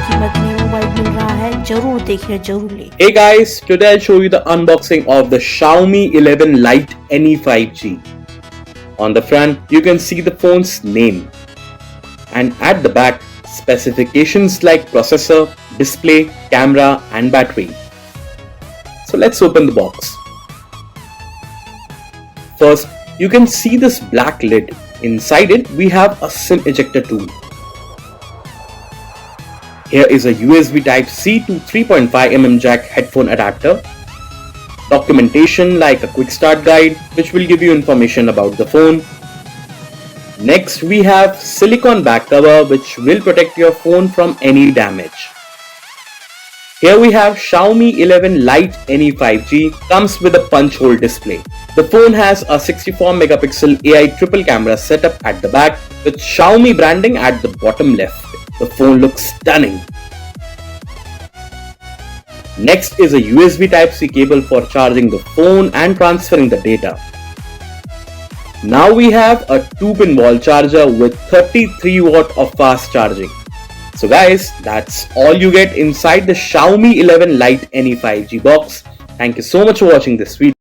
कीमत में मोबाइल मिल रहा है, जरूर देखिए, जरूर ले। Hey guys, today I'll show you the unboxing of the Xiaomi 11 Lite NE 5G. On the front, you can see the phone's name, and at the back, specifications like processor, display, camera, and battery. So let's open the box. First, you can see this black lid. Inside it, we have a SIM ejector tool. Here is a USB Type-C to 3.5mm jack headphone adapter. Documentation like a quick start guide which will give you information about the phone. Next, we have silicone back cover which will protect your phone from any damage. Here we have Xiaomi 11 Lite NE 5G, comes with a punch hole display. The phone has a 64 megapixel AI triple camera setup at the back with Xiaomi branding at the bottom left. The phone looks stunning. Next is a USB Type-C cable for charging the phone and transferring the data. Now we have a 2-pin wall charger with 33 watt of fast charging. So guys, that's all you get inside the Xiaomi 11 Lite NE 5G box. Thank you so much for watching this video.